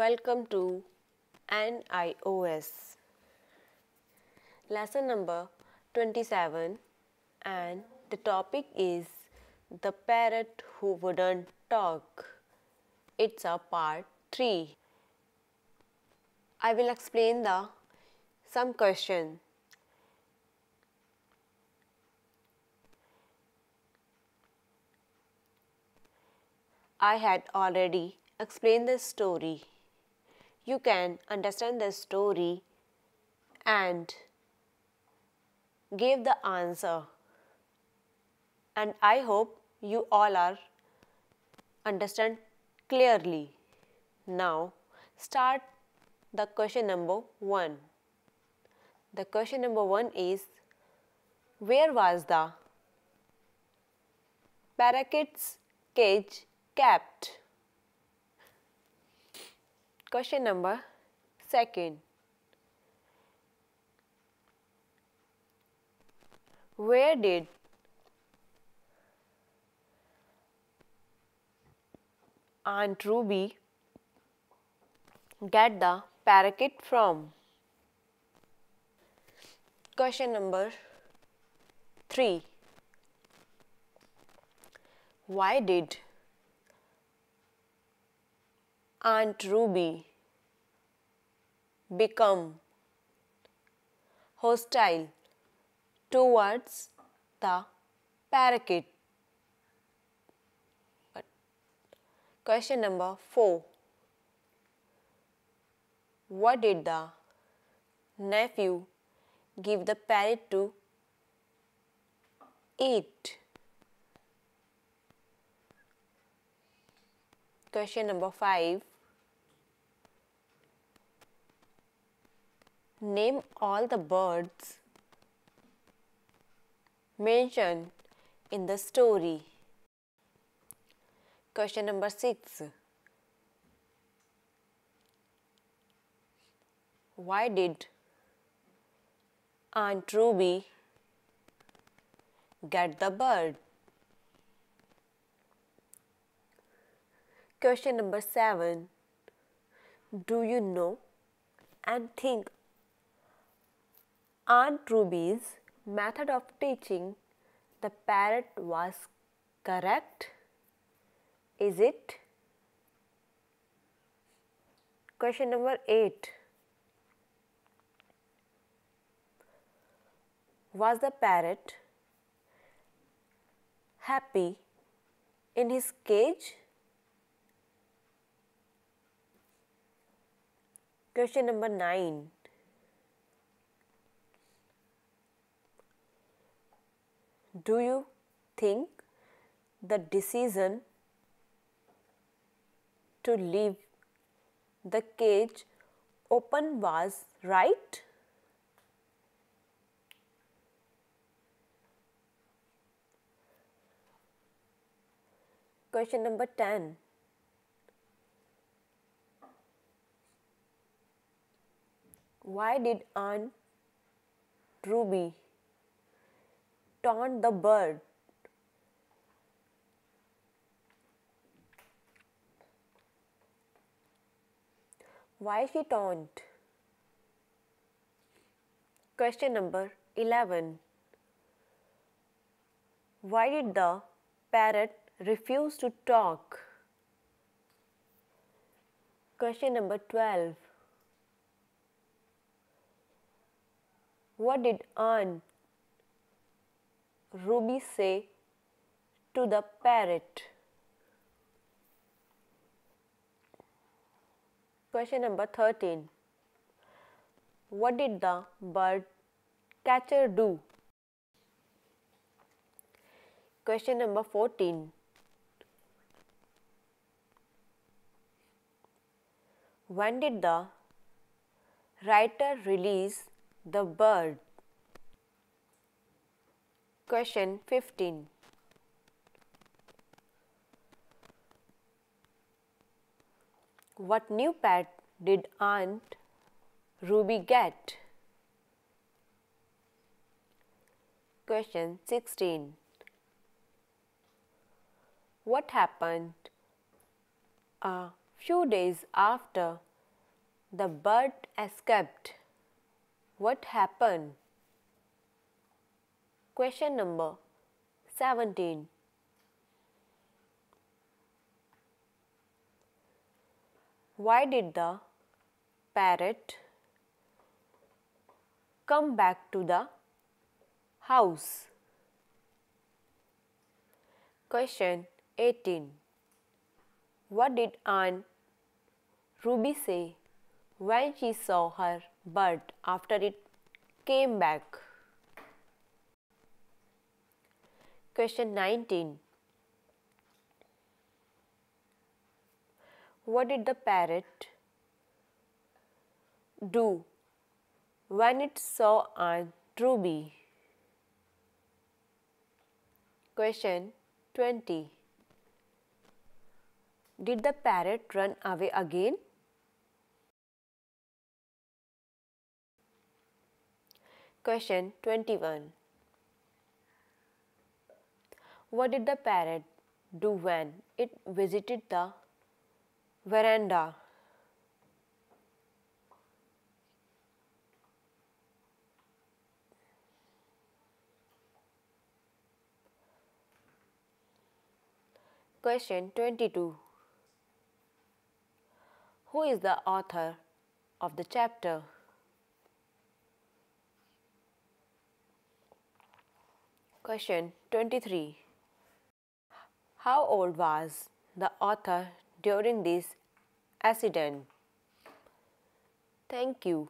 Welcome to NIOS. Lesson number 27, and the topic is the parrot who wouldn't talk. It's a part 3. I will explain some question. I had already explained the story. You can understand the story and give the answer. And I hope you all are understand clearly. Now start the question number 1. The question number 1 is, where was the parakeet's cage kept? Question number 2. Where did Aunt Ruby get the parakeet from? Question number 3. Why did Aunt Ruby become hostile towards the parakeet? Question number 4. What did the nephew give the parrot to eat? Question number 5. Name all the birds mentioned in the story. Question number 6. Why did Aunt Ruby get the bird? Question number 7. Do you know and think Aunt Ruby's method of teaching the parrot was correct? Is it? Question number 8. Was the parrot happy in his cage? Question number 9. Do you think the decision to leave the cage open was right? Question number 10. Why did Aunt Ruby taunt the bird? Why she taunt? Question number 11. Why did the parrot refuse to talk? Question number 12. What did Aunt Ruby say to the parrot? Question number 13. What did the bird catcher do? Question number 14. When did the writer release the bird? Question 15. What new pet did Aunt Ruby get? Question 16. What happened a few days after The bird escaped. What happened? Question number 17. Why did the parrot come back to the house? Question 18. What did Aunt Ruby say when she saw her bird after it came back? Question 19. What did the parrot do when it saw Aunt Ruby? Question 20. Did the parrot run away again? Question 21. What did the parrot do when it visited the veranda? Question 22. Who is the author of the chapter? Question 23. How old was the author during this accident? Thank you.